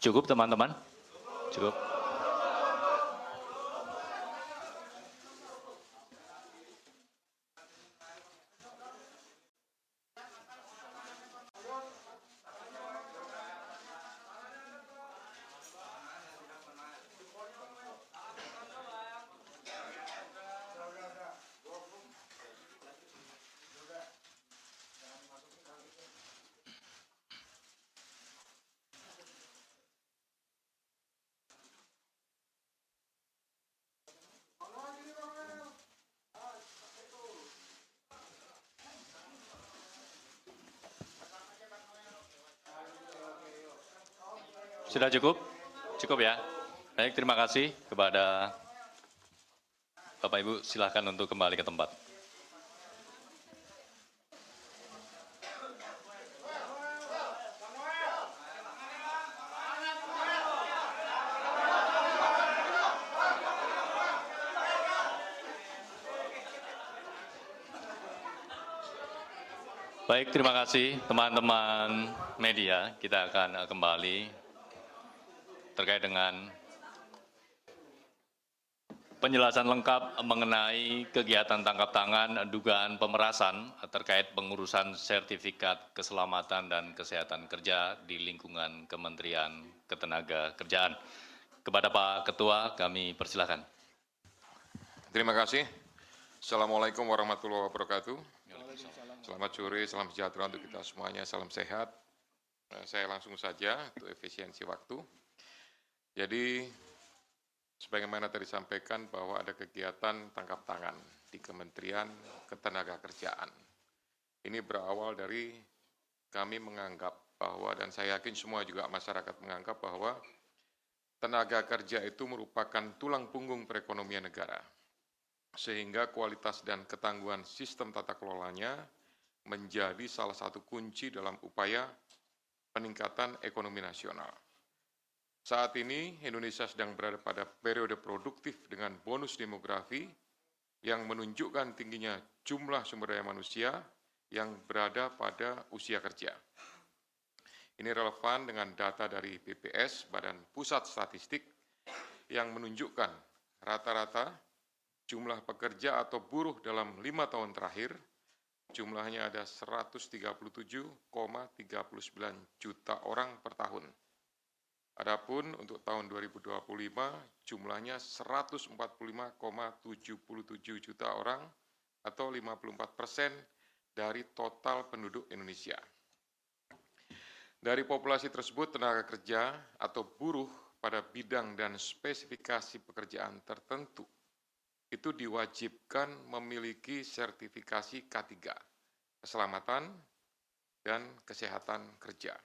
Cukup teman-teman? Cukup. Sudah cukup? Cukup ya. Baik, terima kasih kepada Bapak Ibu. Silahkan untuk kembali ke tempat. Baik, terima kasih teman-teman media. Kita akan kembali terkait dengan penjelasan lengkap mengenai kegiatan tangkap tangan dugaan pemerasan terkait pengurusan sertifikat keselamatan dan kesehatan kerja di lingkungan Kementerian Ketenagakerjaan. Kepada Pak Ketua, kami persilahkan. Terima kasih. Assalamualaikum warahmatullahi wabarakatuh. Selamat sore, salam sejahtera untuk kita semuanya, salam sehat. Saya langsung saja untuk efisiensi waktu. Jadi, sebagaimana tadi disampaikan bahwa ada kegiatan tangkap tangan di Kementerian Ketenagakerjaan. Ini berawal dari kami menganggap bahwa, dan saya yakin semua juga masyarakat menganggap bahwa tenaga kerja itu merupakan tulang punggung perekonomian negara. Sehingga kualitas dan ketangguhan sistem tata kelolanya menjadi salah satu kunci dalam upaya peningkatan ekonomi nasional. Saat ini Indonesia sedang berada pada periode produktif dengan bonus demografi yang menunjukkan tingginya jumlah sumber daya manusia yang berada pada usia kerja. Ini relevan dengan data dari BPS, Badan Pusat Statistik, yang menunjukkan rata-rata jumlah pekerja atau buruh dalam 5 tahun terakhir, jumlahnya ada 137,39 juta orang per tahun. Adapun untuk tahun 2025 jumlahnya 145,77 juta orang atau 54% dari total penduduk Indonesia. Dari populasi tersebut tenaga kerja atau buruh pada bidang dan spesifikasi pekerjaan tertentu itu diwajibkan memiliki sertifikasi K3, keselamatan dan kesehatan kerja,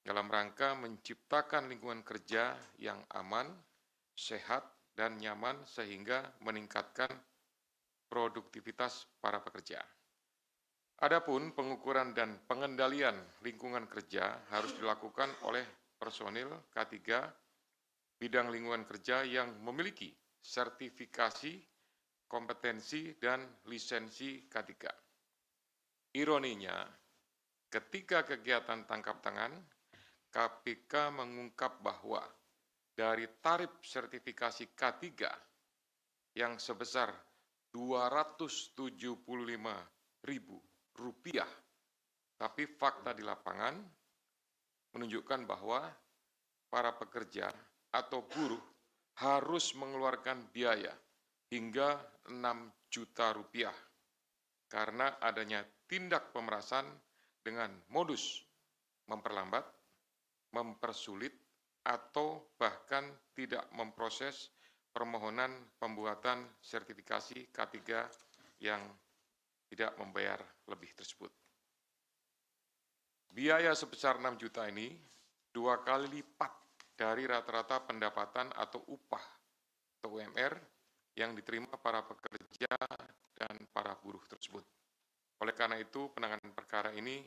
dalam rangka menciptakan lingkungan kerja yang aman, sehat, dan nyaman sehingga meningkatkan produktivitas para pekerja. Adapun pengukuran dan pengendalian lingkungan kerja harus dilakukan oleh personil K3 bidang lingkungan kerja yang memiliki sertifikasi, kompetensi, dan lisensi K3. Ironinya, ketika kegiatan tangkap tangan, KPK mengungkap bahwa dari tarif sertifikasi K3 yang sebesar Rp275.000, tapi fakta di lapangan menunjukkan bahwa para pekerja atau buruh harus mengeluarkan biaya hingga Rp6 juta karena adanya tindak pemerasan dengan modus memperlambat, mempersulit, atau bahkan tidak memproses permohonan pembuatan sertifikasi K3 yang tidak membayar lebih tersebut. Biaya sebesar 6 juta ini 2 kali lipat dari rata-rata pendapatan atau upah atau UMR yang diterima para pekerja dan para buruh tersebut. Oleh karena itu, penanganan perkara ini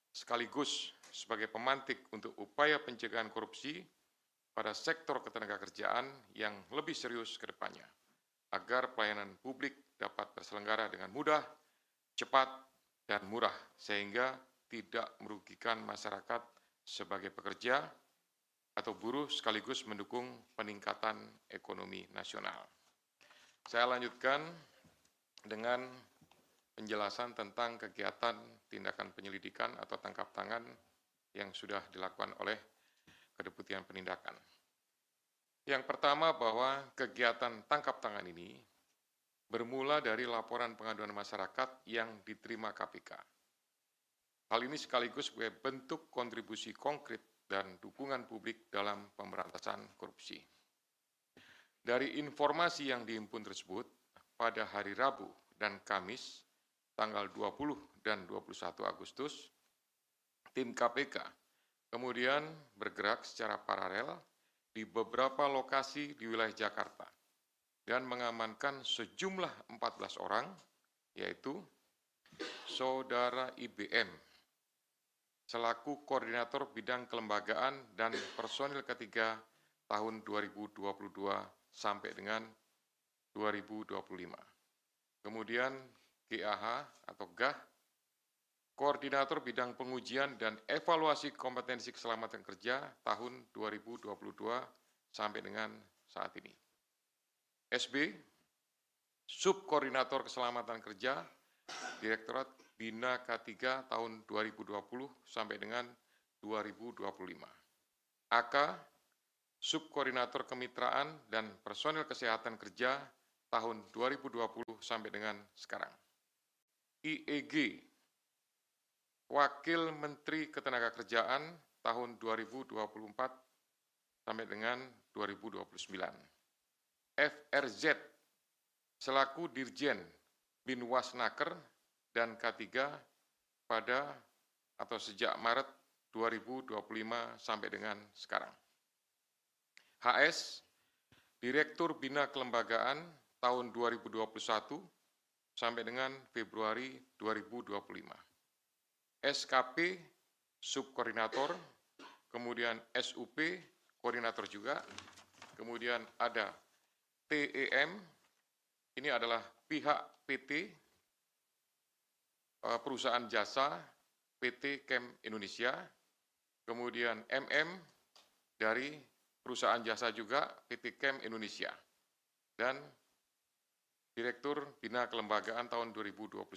sekaligus sebagai pemantik untuk upaya pencegahan korupsi pada sektor ketenagakerjaan yang lebih serius ke depannya, agar pelayanan publik dapat terselenggara dengan mudah, cepat, dan murah, sehingga tidak merugikan masyarakat sebagai pekerja atau buruh sekaligus mendukung peningkatan ekonomi nasional. Saya lanjutkan dengan penjelasan tentang kegiatan tindakan penyelidikan atau tangkap tangan yang sudah dilakukan oleh Kedeputian Penindakan. Yang pertama bahwa kegiatan tangkap tangan ini bermula dari laporan pengaduan masyarakat yang diterima KPK. Hal ini sekaligus sebagai bentuk kontribusi konkret dan dukungan publik dalam pemberantasan korupsi. Dari informasi yang dihimpun tersebut, pada hari Rabu dan Kamis, tanggal 20 dan 21 Agustus, tim KPK kemudian bergerak secara paralel di beberapa lokasi di wilayah Jakarta dan mengamankan sejumlah 14 orang, yaitu Saudara IBM, selaku Koordinator Bidang Kelembagaan dan Personil Ketiga tahun 2022 sampai dengan 2025. Kemudian GAH atau GAH, Koordinator Bidang Pengujian dan Evaluasi Kompetensi Keselamatan Kerja tahun 2022 sampai dengan saat ini. SB, Subkoordinator Keselamatan Kerja, Direktorat Bina K3 tahun 2020 sampai dengan 2025. AK, Subkoordinator Kemitraan dan Personil Kesehatan Kerja tahun 2020 sampai dengan sekarang. IEG, Wakil Menteri Ketenagakerjaan tahun 2024 sampai dengan 2029. FRZ, selaku Dirjen Binwasnaker dan K3 pada atau sejak Maret 2025 sampai dengan sekarang. HS, Direktur Bina Kelembagaan tahun 2021 sampai dengan Februari 2025. SKP, Subkoordinator, kemudian SUP, Koordinator juga, kemudian ada TEM, ini adalah pihak PT, perusahaan jasa PT Chem Indonesia, kemudian MM dari perusahaan jasa juga PT Chem Indonesia, dan Direktur Bina Kelembagaan tahun 2021.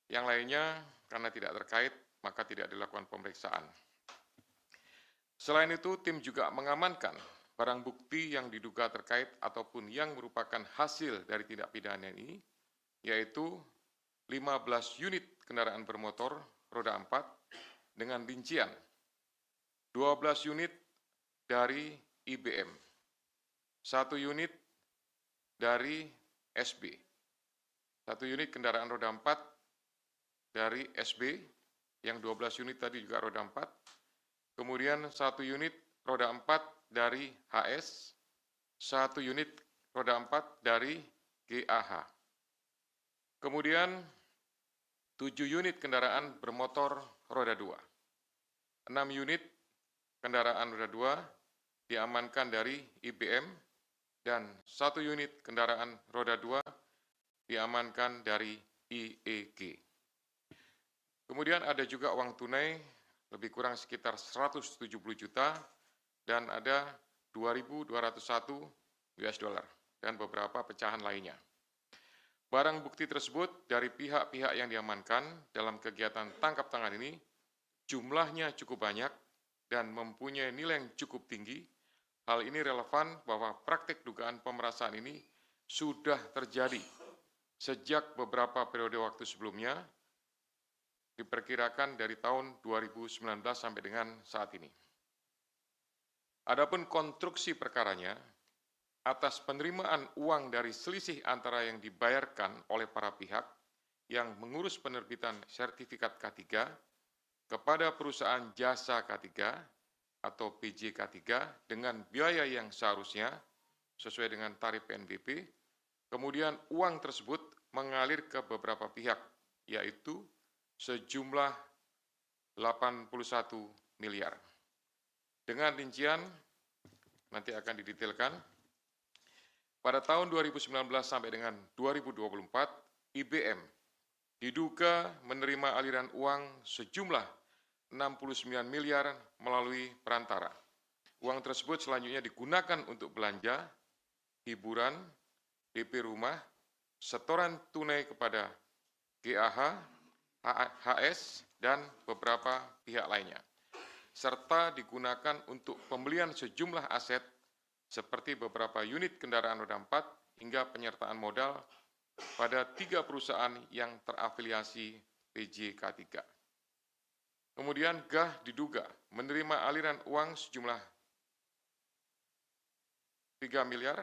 Yang lainnya, karena tidak terkait, maka tidak dilakukan pemeriksaan. Selain itu, tim juga mengamankan barang bukti yang diduga terkait ataupun yang merupakan hasil dari tindak pidana ini, yaitu 15 unit kendaraan bermotor roda 4 dengan rincian 12 unit dari IBM, 1 unit dari SB, 1 unit kendaraan roda 4 dari SB, yang 12 unit tadi juga roda 4, kemudian 1 unit roda 4 dari HS, 1 unit roda 4 dari GAH. Kemudian 7 unit kendaraan bermotor roda 2. 6 unit kendaraan roda 2 diamankan dari IBM dan 1 unit kendaraan roda 2 diamankan dari IEG. Kemudian ada juga uang tunai lebih kurang sekitar 170 juta dan ada 2.201 US dollar dan beberapa pecahan lainnya. Barang bukti tersebut dari pihak-pihak yang diamankan dalam kegiatan tangkap tangan ini jumlahnya cukup banyak dan mempunyai nilai yang cukup tinggi. Hal ini relevan bahwa praktik dugaan pemerasan ini sudah terjadi sejak beberapa periode waktu sebelumnya diperkirakan dari tahun 2019 sampai dengan saat ini. Adapun konstruksi perkaranya, atas penerimaan uang dari selisih antara yang dibayarkan oleh para pihak yang mengurus penerbitan sertifikat K3 kepada perusahaan jasa K3 atau PJ K3 dengan biaya yang seharusnya sesuai dengan tarif PNBP, kemudian uang tersebut mengalir ke beberapa pihak, yaitu sejumlah 81 miliar. Dengan rincian, nanti akan didetailkan, pada tahun 2019 sampai dengan 2024, IBM diduga menerima aliran uang sejumlah 69 miliar melalui perantara. Uang tersebut selanjutnya digunakan untuk belanja, hiburan, DP rumah, setoran tunai kepada GAH, HS, dan beberapa pihak lainnya, serta digunakan untuk pembelian sejumlah aset seperti beberapa unit kendaraan roda 4 hingga penyertaan modal pada 3 perusahaan yang terafiliasi PJ K3. Kemudian GAH diduga menerima aliran uang sejumlah 3 miliar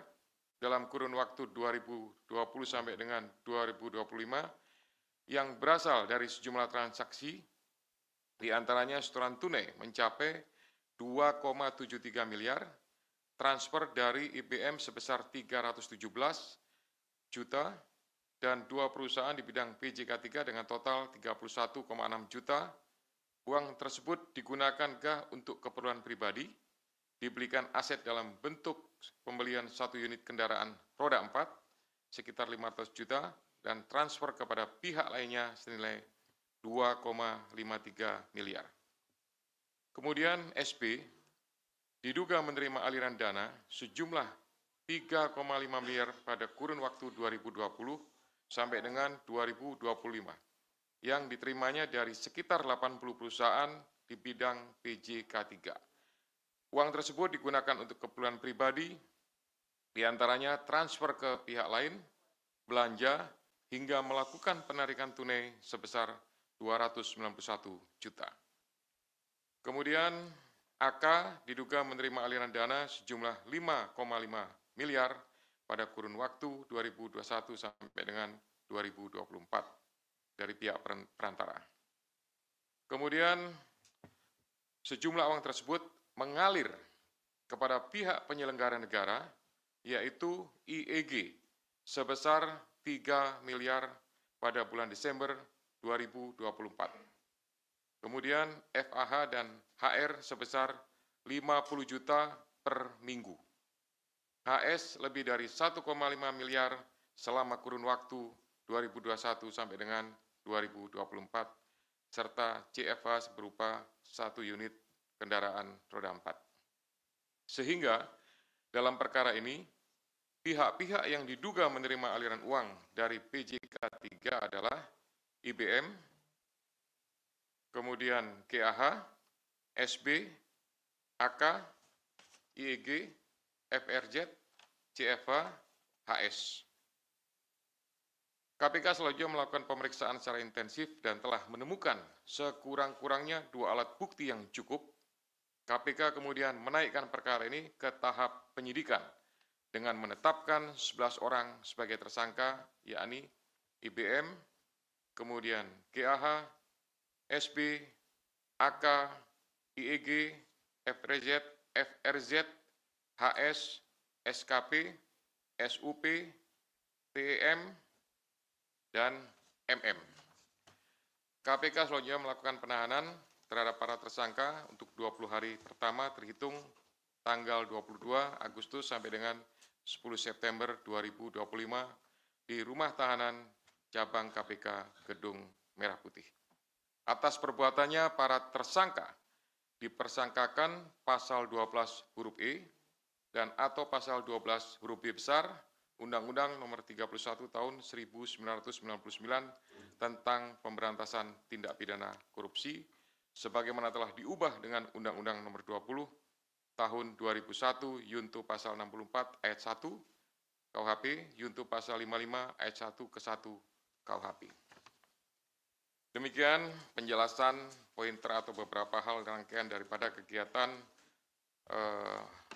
dalam kurun waktu 2020 sampai dengan 2025 yang berasal dari sejumlah transaksi, di antaranya setoran tunai mencapai 2,73 miliar, transfer dari IBM sebesar 317 juta, dan 2 perusahaan di bidang PJK3 dengan total 31,6 juta. Uang tersebut digunakan GAH untuk keperluan pribadi, dibelikan aset dalam bentuk pembelian 1 unit kendaraan roda 4 sekitar 500 juta, dan transfer kepada pihak lainnya senilai 2,53 miliar. Kemudian SB diduga menerima aliran dana sejumlah 3,5 miliar pada kurun waktu 2020 sampai dengan 2025 yang diterimanya dari sekitar 80 perusahaan di bidang PJK3. Uang tersebut digunakan untuk keperluan pribadi, diantaranya transfer ke pihak lain, belanja, hingga melakukan penarikan tunai sebesar 291 juta. Kemudian AK diduga menerima aliran dana sejumlah 5,5 miliar pada kurun waktu 2021 sampai dengan 2024 dari pihak perantara. Kemudian sejumlah uang tersebut mengalir kepada pihak penyelenggara negara, yaitu IEG, sebesar 3 miliar pada bulan Desember 2024. Kemudian FAH dan HR sebesar 50 juta per minggu. HS lebih dari 1,5 miliar selama kurun waktu 2021 sampai dengan 2024, serta CFH berupa 1 unit kendaraan roda 4. Sehingga dalam perkara ini, pihak-pihak yang diduga menerima aliran uang dari PJK3 adalah IBM, kemudian GAH, SB, AK, IEG, FRZ, CFH, HS. KPK selanjutnya melakukan pemeriksaan secara intensif dan telah menemukan sekurang-kurangnya 2 alat bukti yang cukup. KPK kemudian menaikkan perkara ini ke tahap penyidikan dengan menetapkan 11 orang sebagai tersangka, yakni IBM, kemudian GAH, SB, AK, IEG, FRZ, HS, SKP, SUP, TEM, dan MM. KPK selanjutnya melakukan penahanan terhadap para tersangka untuk 20 hari pertama terhitung tanggal 22 Agustus sampai dengan 10 September 2025 di Rumah Tahanan Cabang KPK Gedung Merah Putih. Atas perbuatannya, para tersangka dipersangkakan pasal 12 huruf E dan atau pasal 12 huruf B besar Undang-Undang Nomor 31 Tahun 1999 tentang Pemberantasan Tindak Pidana Korupsi, sebagaimana telah diubah dengan Undang-Undang Nomor 20 Tahun 2001 Yunto Pasal 64 Ayat 1 KUHP, Yunto Pasal 55 Ayat 1 ke 1 KUHP. Demikian penjelasan pointer atau beberapa hal rangkaian daripada kegiatan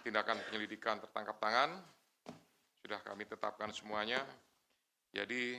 tindakan penyelidikan tertangkap tangan. Sudah kami tetapkan semuanya. Jadi